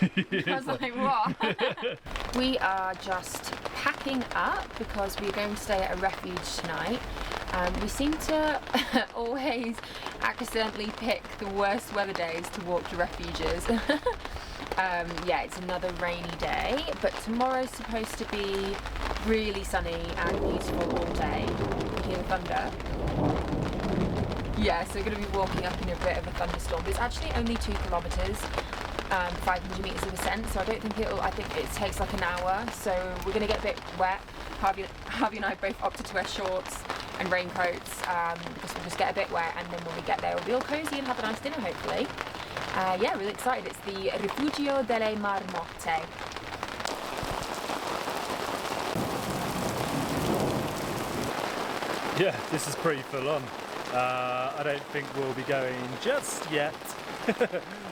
I was like, what? We are just packing up because we're going to stay at a refuge tonight. We seem to always accidentally pick the worst weather days to walk to refuges. Yeah, it's another rainy day, but tomorrow's supposed to be really sunny and beautiful all day. You hear the thunder? Yeah, so we're going to be walking up in a bit of a thunderstorm, but it's actually only 2 kilometres, 500 metres of ascent, so I don't think I think it takes like an hour, so we're going to get a bit wet. Harvey and I both opted to wear shorts and raincoats because we'll just get a bit wet, and then when we get there we'll be all cosy and have a nice dinner hopefully. Yeah, really excited. It's the Refugio delle Marmotte. Yeah, this is pretty full on. I don't think we'll be going just yet.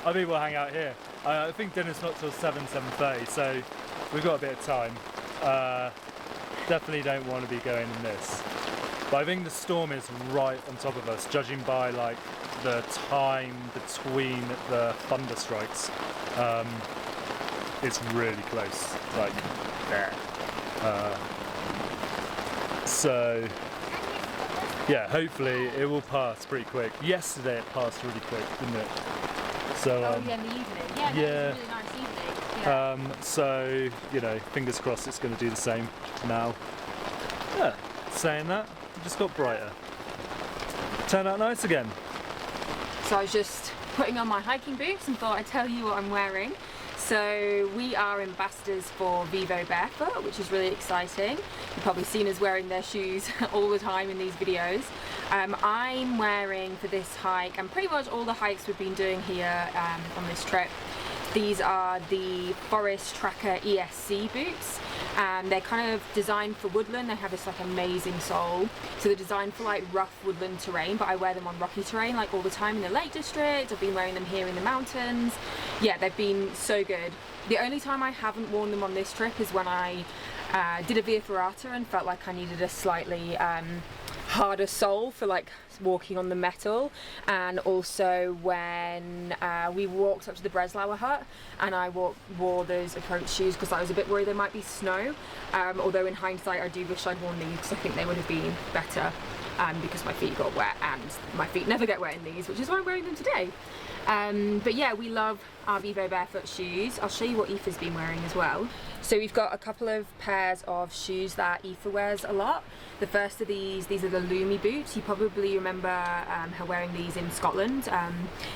I mean, we'll hang out here. I think dinner's not till 7:30, so we've got a bit of time. Definitely don't want to be going in this. But I think the storm is right on top of us, judging by like the time between the thunder strikes. It's really close, like there. So yeah, hopefully it will pass pretty quick. Yesterday it passed really quick, didn't it? So oh yeah, in the evening. Yeah, no, it was a really nice evening. Yeah. So, you know, fingers crossed it's going to do the same now. Yeah, saying that, it just got brighter. Turned out nice again. So I was just putting on my hiking boots and thought I'd tell you what I'm wearing. So we are ambassadors for Vivo Barefoot, which is really exciting. You've probably seen us wearing their shoes all the time in these videos. I'm wearing for this hike, and pretty much all the hikes we've been doing here on this trip, these are the Forest Tracker ESC boots. They're kind of designed for woodland. They have this like amazing sole. So they're designed for like rough woodland terrain, but I wear them on rocky terrain like all the time in the Lake District. I've been wearing them here in the mountains. Yeah, they've been so good. The only time I haven't worn them on this trip is when I did a via ferrata and felt like I needed a slightly harder sole for like walking on the metal, and also when we walked up to the Breslauer hut and I wore those approach shoes because I was a bit worried there might be snow, although in hindsight I do wish I'd worn these because I think they would have been better because my feet got wet, and my feet never get wet in these, which is why I'm wearing them today. But yeah, we love our Vivo Barefoot shoes. I'll show you what Aífe's been wearing as well. So we've got a couple of pairs of shoes that Aífe wears a lot. The first of these are the Lumi boots. You probably remember her wearing these in Scotland.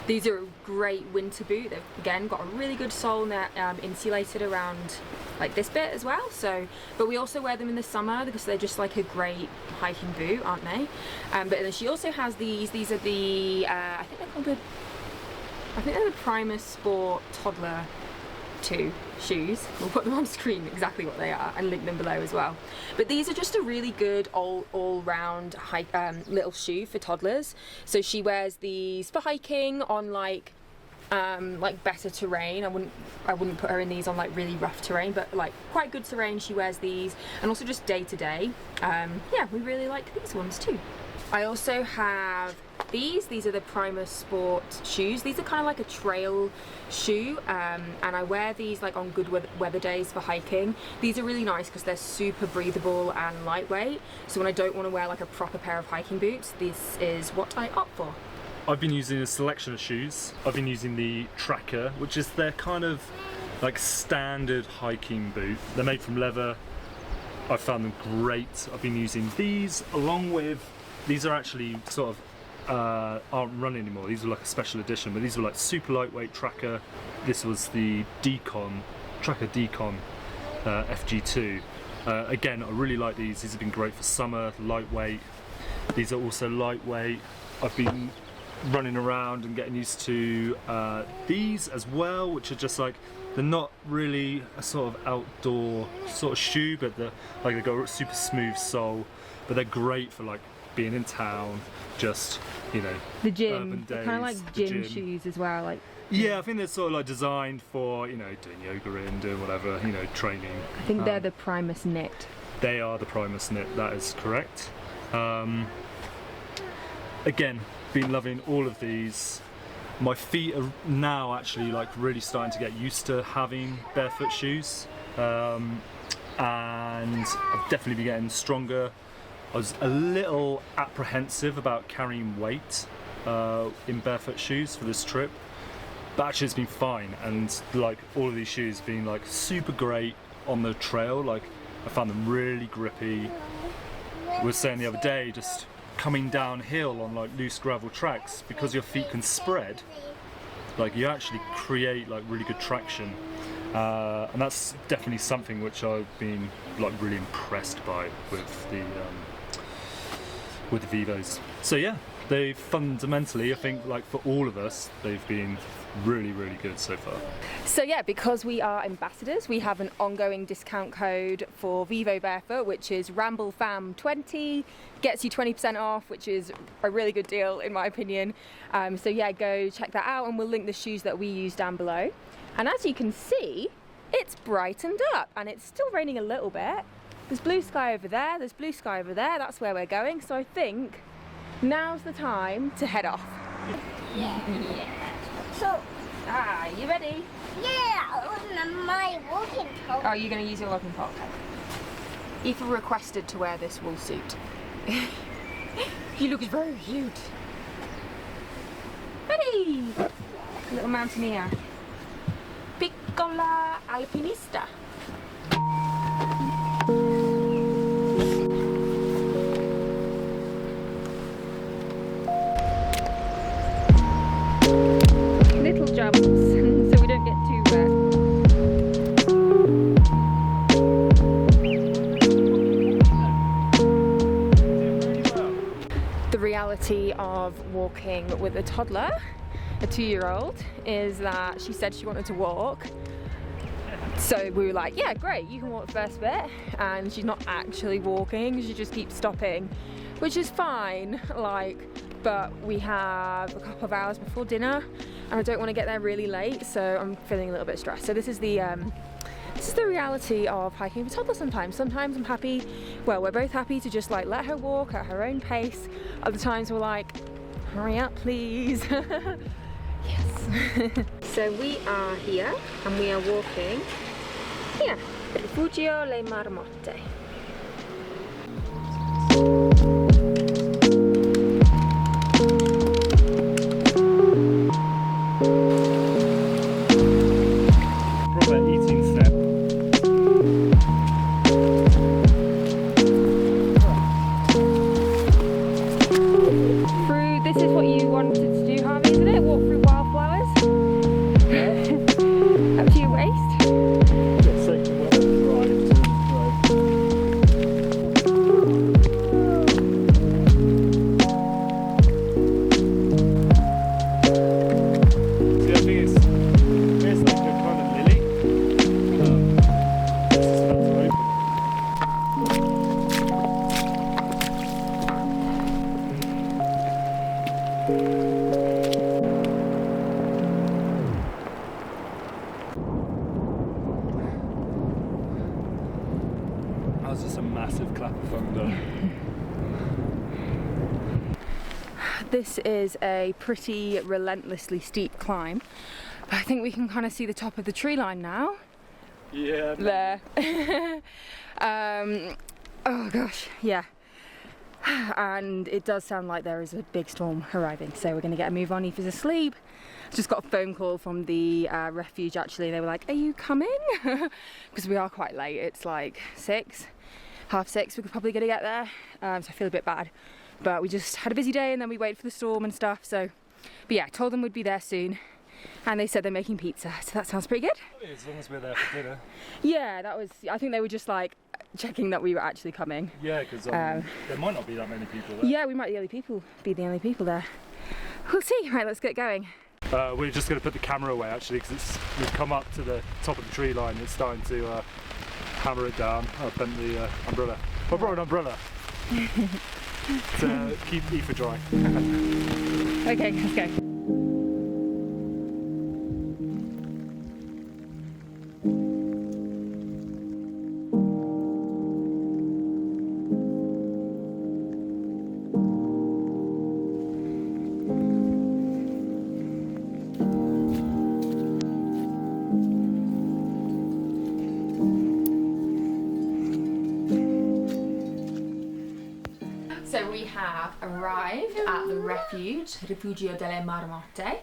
These are a great winter boot. They've again got a really good sole and they're insulated around like this bit as well. So, but we also wear them in the summer because they're just like a great hiking boot, aren't they? But then she also has these. These are the I think they're the Primus Sport Toddler 2 shoes. We'll put them on screen exactly what they are and link them below as well. But these are just a really good all-round little shoe for toddlers. So she wears these for hiking on like better terrain. I wouldn't put her in these on like really rough terrain, but like quite good terrain she wears these, and also just day to day. Yeah, we really like these ones too. I also have these are the Primus Sport shoes. These are kind of like a trail shoe, and I wear these like on good weather days for hiking. These are really nice because they're super breathable and lightweight, so when I don't want to wear like a proper pair of hiking boots, this is what I opt for. I've been using a selection of shoes. I've been using the Tracker, which is their kind of like standard hiking boot. They're made from leather. I found them great. I've been using these along with, these are actually sort of aren't run anymore. These are like a special edition, but these were like super lightweight Tracker. This was the Tracker Decon FG2. Again, I really like these. These have been great for summer, lightweight. These are also lightweight. I've been running around and getting used to these as well, which are just like, they're not really a sort of outdoor sort of shoe, but they've got a super smooth sole, but they're great for like being in town, just, you know, the gym, urban days, kind of like gym shoes as well. Like, yeah, I think they're sort of like designed for, you know, doing yoga and doing whatever, you know, training. I think they're the Primus Knit. They are the Primus Knit, that is correct. Again, been loving all of these. My feet are now actually like really starting to get used to having barefoot shoes, and I've definitely been getting stronger. I was a little apprehensive about carrying weight in barefoot shoes for this trip, but actually it's been fine, and like all of these shoes have been like super great on the trail. Like I found them really grippy. We were saying the other day, just coming downhill on like loose gravel tracks, because your feet can spread, like you actually create like really good traction, and that's definitely something which I've been like really impressed by with the Vivos. So yeah, they fundamentally, I think, like for all of us, they've been really, really good so far. So yeah, because we are ambassadors, we have an ongoing discount code for Vivo Barefoot, which is RambleFam20, gets you 20% off, which is a really good deal in my opinion. So yeah, go check that out, and we'll link the shoes that we use down below. And as you can see, it's brightened up, and it's still raining a little bit. There's blue sky over there, there's blue sky over there, that's where we're going. So I think now's the time to head off. Yeah. So, You ready? yeah, on my walking talk. Oh, you're going to use your walking pole. Aífe requested to wear this wool suit. You look very cute. Ready? Little mountaineer. Piccola alpinista. Little jumps, so we don't get too wet. The reality of walking with a toddler, a 2-year-old, is that she said she wanted to walk. So we were like, yeah, great, you can walk the first bit. And she's not actually walking, she just keeps stopping, which is fine, like, but we have a couple of hours before dinner and I don't want to get there really late, so I'm feeling a little bit stressed. So this is the reality of hiking with toddlers sometimes. Sometimes I'm happy, well, we're both happy to just like let her walk at her own pace. Other times we're like, hurry up please. Yes. So we are here and we are walking here, Refugio Le Marmotte. Proper eating step. Through, this is what you wanted to do, Harvey, isn't it? Walk through wildflowers. Up to your waist. Yeah, so you can wear it right. See, I think it's like a kind of lily. This is about to open. That was just a massive clap of thunder. This is a pretty relentlessly steep climb, but I think we can kind of see the top of the tree line now. Yeah. There. Oh gosh, yeah. And it does sound like there is a big storm arriving, so we're going to get a move on. Aífe's asleep. Just got a phone call from the refuge actually. They were like, are you coming? Because we are quite late. It's like 6, half 6. We're probably going to get there, so I feel a bit bad. But we just had a busy day and then we waited for the storm and stuff. So, but yeah, told them we'd be there soon. And they said they're making pizza, so that sounds pretty good. As long as we're there for dinner. Yeah, that was, I think they were just like checking that we were actually coming. Yeah, because there might not be that many people there. Yeah, we might be the only people there. We'll see. Right, let's get going. We're just going to put the camera away actually, because we've come up to the top of the tree line. It's starting to hammer it down. I bent the umbrella. I brought an umbrella to keep Aífe dry. Okay, let's go. So we have arrived at the refuge, Refugio delle Marmotte.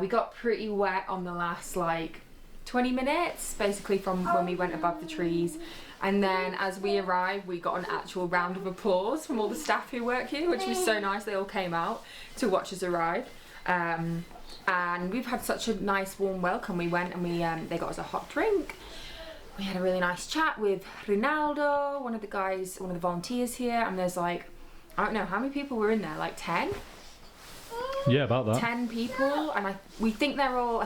We got pretty wet on the last like 20 minutes, basically from when we went above the trees. And then as we arrived, we got an actual round of applause from all the staff who work here, which was so nice. They all came out to watch us arrive. And we've had such a nice warm welcome. We went and they got us a hot drink. We had a really nice chat with Ronaldo, one of the volunteers here, and there's like, I don't know, how many people were in there? Like 10? Yeah, about that. 10 people, and I think they're all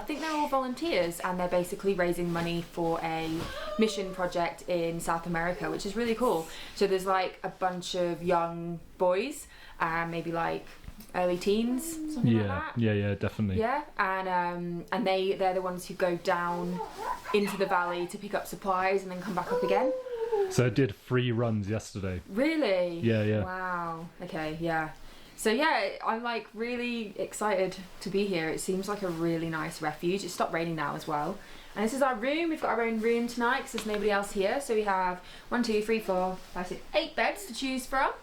volunteers, and they're basically raising money for a mission project in South America, which is really cool. So there's like a bunch of young boys, maybe like early teens, something like that. Yeah, definitely. Yeah, and they're the ones who go down into the valley to pick up supplies and then come back up again. So I did 3 runs yesterday. Really? Yeah. Wow. Okay, yeah. So yeah, I'm like really excited to be here. It seems like a really nice refuge. It stopped raining now as well. And this is our room. We've got our own room tonight because there's nobody else here. So we have 1, 2, 3, 4, 5, 6, 8 beds to choose from.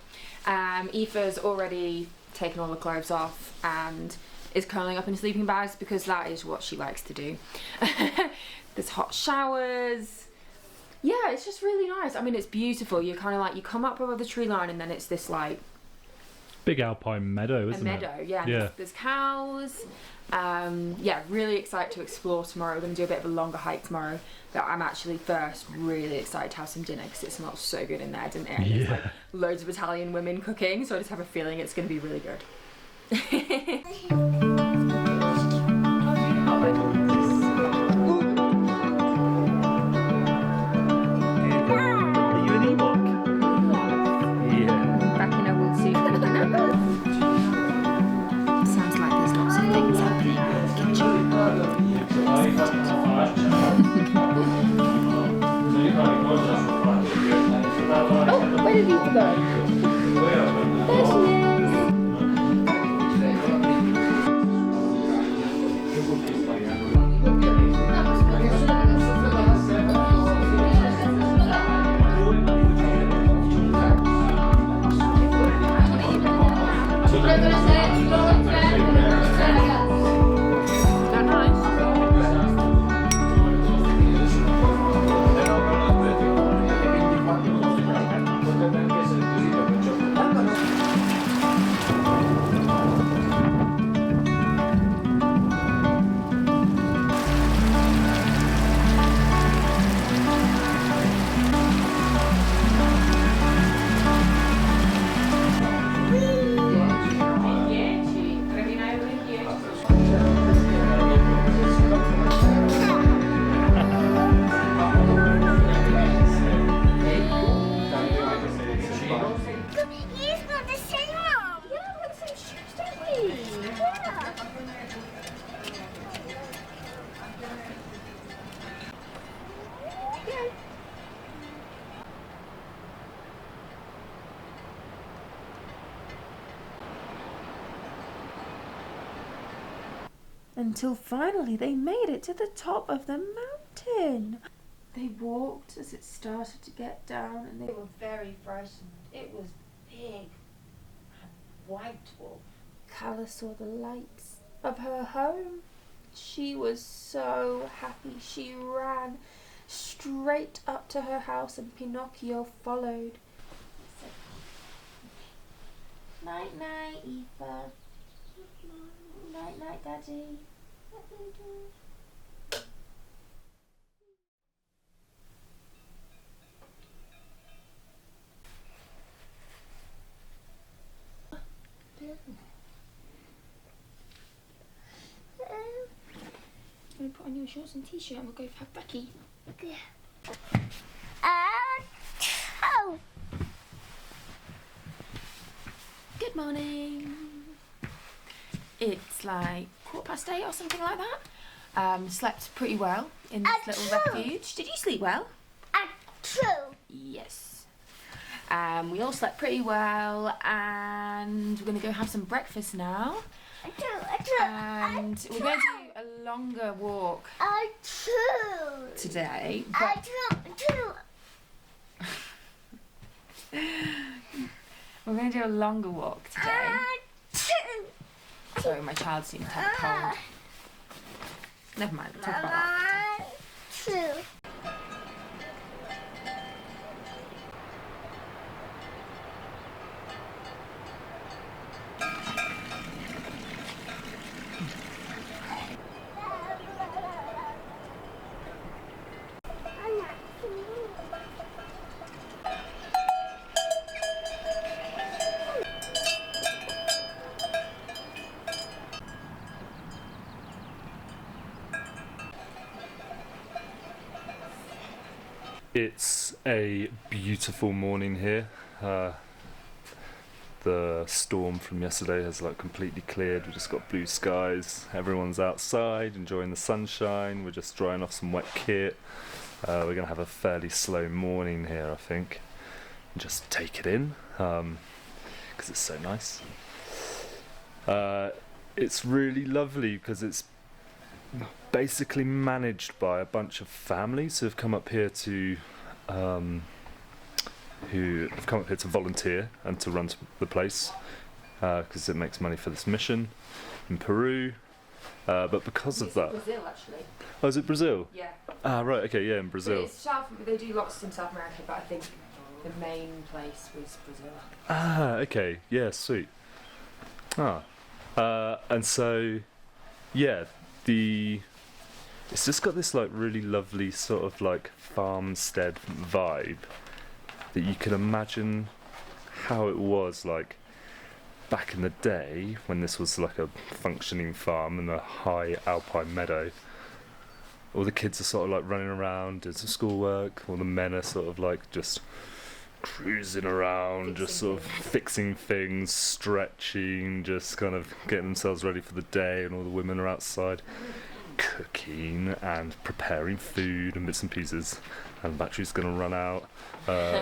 Aífe's already taken all the clothes off and is curling up in sleeping bags because that is what she likes to do. There's hot showers. Yeah, it's just really nice. I mean, it's beautiful. You're kind of like, you come up above the tree line and then it's this like big alpine meadow, isn't it? A meadow, yeah. Yeah. There's cows. Yeah, really excited to explore tomorrow. We're going to do a bit of a longer hike tomorrow. But I'm actually first really excited to have some dinner because it smells so good in there, didn't it? And Yeah. There's like loads of Italian women cooking, so I just have a feeling it's going to be really good. Sounds like there's lots of things happening in the kitchen. Oh, where did Aífe go? There she is. Until finally they made it to the top of the mountain. They walked as it started to get down and they were very frightened. It was big and white wolf. Calla saw the lights of her home. She was so happy. She ran straight up to her house and Pinocchio followed. Night night, Aífe. Night night, Daddy. I'm going to put on your shorts and t-shirt and we'll go have brekkie. Oh. Good morning. It's like 8:15 or something like that. Slept pretty well in this little refuge. Did you sleep well? True. Yes. We all slept pretty well and we're going to go have some breakfast now. And we're going to do a longer walk today. But We're going to do a longer walk today. Sorry, my child seems to have a cold. Never mind, we'll talk about that. Two. It's a beautiful morning here. The storm from yesterday has like completely cleared. We've just got blue skies. Everyone's outside enjoying the sunshine. We're just drying off some wet kit. We're gonna have a fairly slow morning here, I think. And just take it in because it's so nice. It's really lovely because it's basically managed by a bunch of families who have come up here to volunteer and to run the place because it makes money for this mission in Peru. But because of that, Brazil actually. Oh, is it Brazil? Yeah. Ah, right. Okay, yeah, in Brazil. It's South. They do lots in South America, but I think the main place was Brazil. Ah, okay. Yeah, sweet. And so, yeah, it's just got this like really lovely sort of like farmstead vibe that you can imagine how it was like back in the day when this was like a functioning farm in a high alpine meadow. All the kids are sort of like running around doing some schoolwork, all the men are sort of like just cruising around, just sort of fixing things, stretching, just kind of getting themselves ready for the day, and all the women are outside cooking and preparing food and bits and pieces, and the battery's going to run out,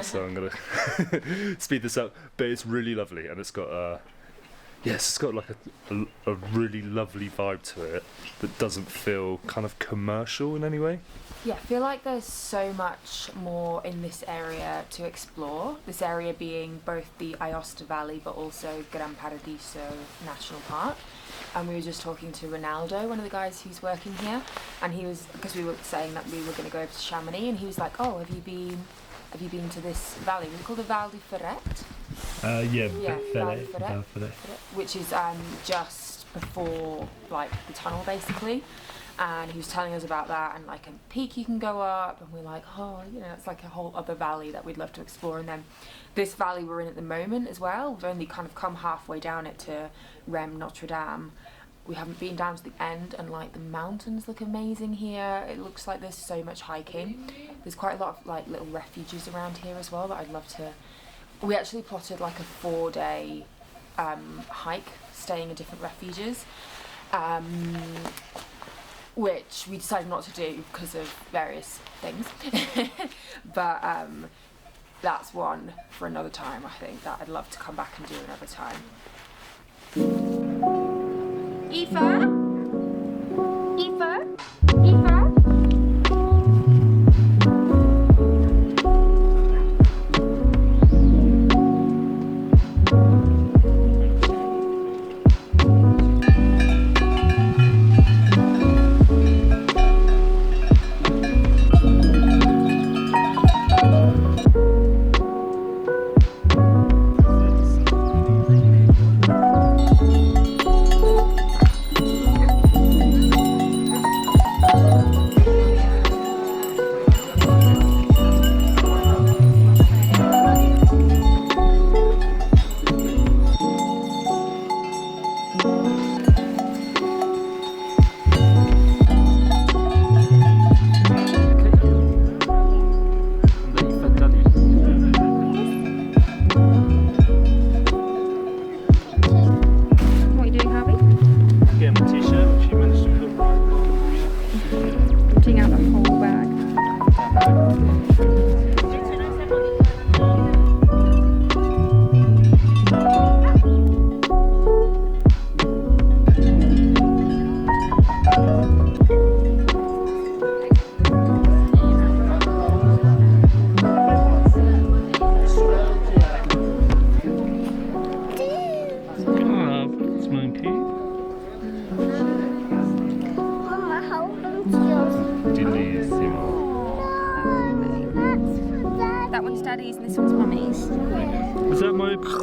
so I'm going to speed this up, but it's really lovely, and it's got it's got like a really lovely vibe to it that doesn't feel kind of commercial in any way. Yeah, I feel like there's so much more in this area to explore. This area being both the Aosta Valley but also Gran Paradiso National Park. And we were just talking to Ronaldo, one of the guys who's working here, and he was, because we were saying that we were going to go over to Chamonix, and he was like, "Oh, have you been to this valley? Was it called the Val di Ferret?" Val di Ferret, which is just before like the tunnel basically. And he was telling us about that and like a peak you can go up, and we're like, oh, it's like a whole other valley that we'd love to explore. And then this valley we're in at the moment as well, we've only kind of come halfway down it to Rem Notre Dame. We haven't been down to the end, and like the mountains look amazing here. It looks like there's so much hiking. There's quite a lot of like little refuges around here as well that I'd love to. We actually plotted like a 4-day hike, staying in different refuges. Which we decided not to do because of various things. But that's one for another time, I think, that I'd love to come back and do another time. Aífe? Aífe? Aífe?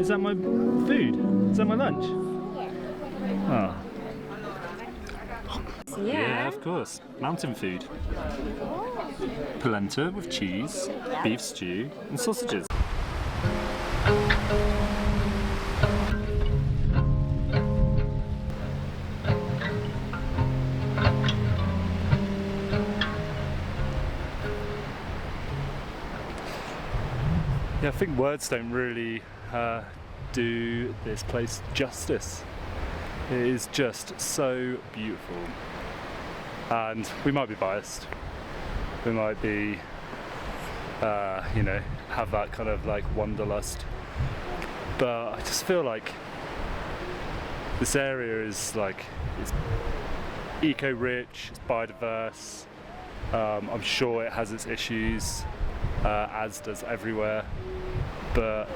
Is that my food? Is that my lunch? Yeah. Oh. Yeah, of course. Mountain food. Polenta with cheese, beef stew, and sausages. Yeah, I think words don't really do this place justice. It is just so beautiful. And we might be biased. We might be, you know, have that kind of like wanderlust. But I just feel like this area is like, it's eco-rich, it's biodiverse. I'm sure it has its issues, as does everywhere. But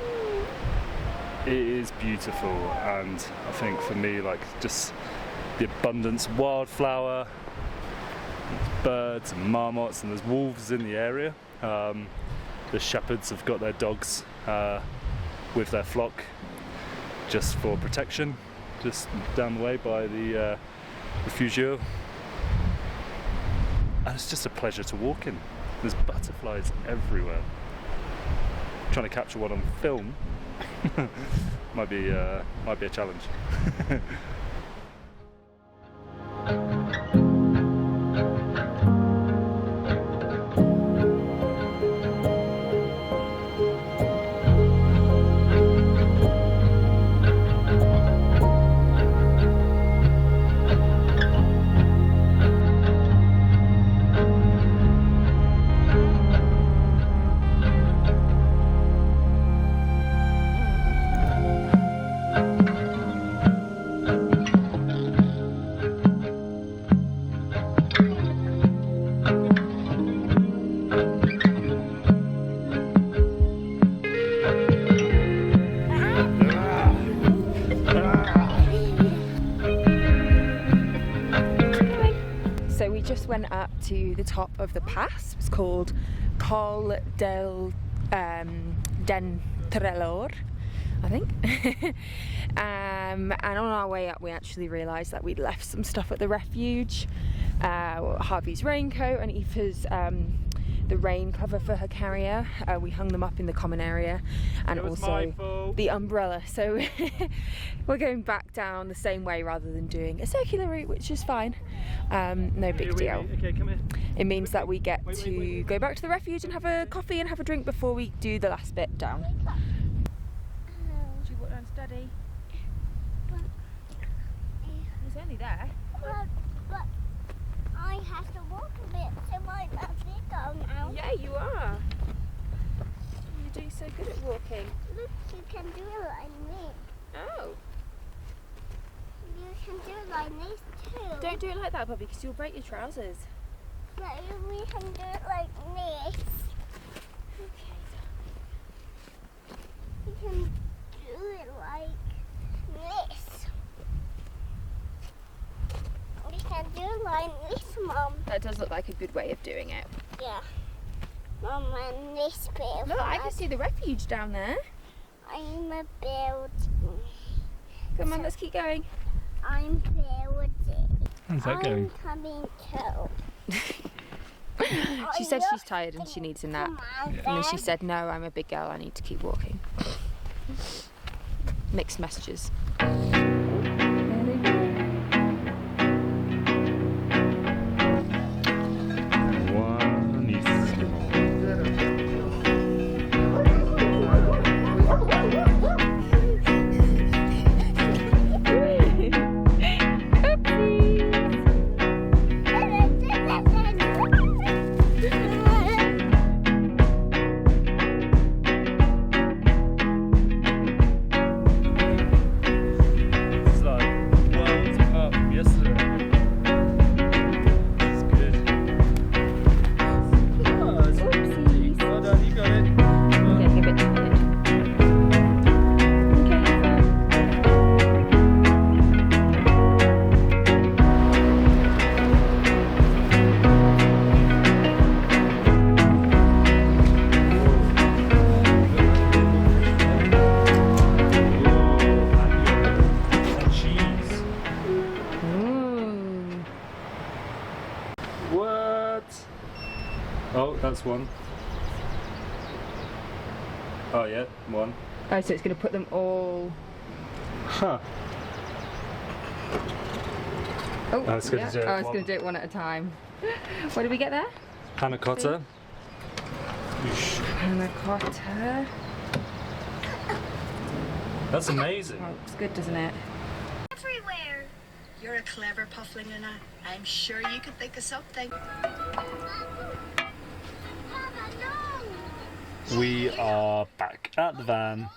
it is beautiful, and I think for me, like, just the abundance of wildflower, birds and marmots, and there's wolves in the area. The shepherds have got their dogs with their flock just for protection, just down the way by the refuge. And it's just a pleasure to walk in. There's butterflies everywhere. Trying to capture one on film might be a challenge. Went up to the top of the pass. It's called Col del Dentrelor, I think. And on our way up we actually realised that we'd left some stuff at the refuge. Harvey's raincoat and Aífe's the rain cover for her carrier. We hung them up in the common area, and also the umbrella. So we're going back down the same way rather than doing a circular route, which is fine. No big deal. Okay, come here. It means that we get to go back to the refuge and have a coffee and have a drink before we do the last bit down. Do you walk down steady? He's only there. But I have to walk a bit, so my feet go now. Yeah, you are. You're doing so good at walking. Look, you can do it like me. Oh. You can do it like this too. Don't do it like that, Bobby, because you'll break your trousers. But we can do it like this. Okay. You can do it like this. We can do it like this, Mum. That does look like a good way of doing it. Yeah. Mum, and this bit. Look, I can see the refuge down there. I'm a building. Come on, let's keep going. I'm building. How's that going? I'm coming too. She said she's tired and she needs a nap. And then she said, no, I'm a big girl, I need to keep walking. Mixed messages. That's one. Oh yeah, one. Oh, so it's going to put them all... Huh. Oh, Oh, it's going to do it. Oh, it's going to do it one at a time. What did we get there? Panna cotta. Panna cotta. That's amazing. Oh, looks good, doesn't it? Everywhere. You're a clever puffling, I'm sure you could think of something. We are back at the van.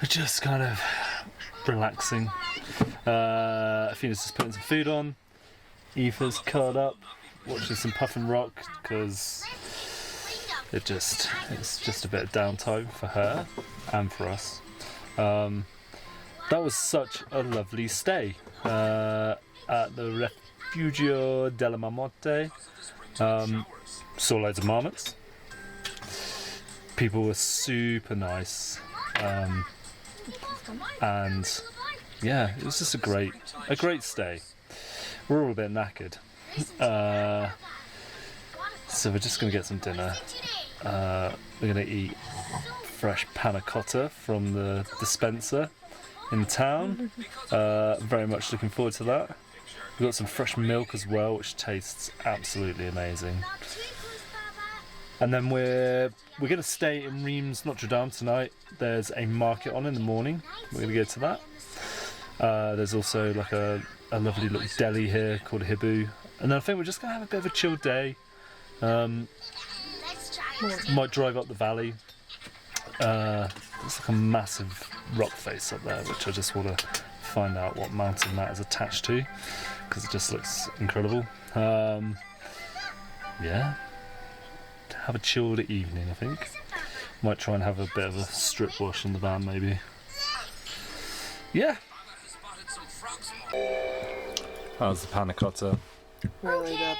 We're just kind of relaxing. Athena's just putting some food on. Aífe's curled up, watching some Puffin Rock because it's just a bit of downtime for her and for us. That was such a lovely stay at the Refugio della Marmotte. Saw loads of marmots. People were super nice, and yeah, it was just a great stay. We're all a bit knackered, so we're just gonna get some dinner. We're gonna eat fresh panna cotta from the dispenser in town. Very much looking forward to that. We've got some fresh milk as well, which tastes absolutely amazing. And then we're going to stay in Reims Notre Dame tonight. There's a market on in the morning. We're going to go to that. There's also like a lovely little deli here called a Hibu. And then I think we're just going to have a bit of a chill day. Might drive up the valley. There's like a massive rock face up there, which I just want to find out what mountain that is attached to, because it just looks incredible. Yeah. Have a chilled evening, I think. Might try and have a bit of a strip wash in the van, maybe. Yeah. How's the panna cotta? Really good.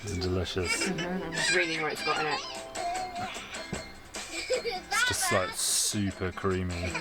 It's delicious. I'm just reading what it's got in it. It's just like super creamy.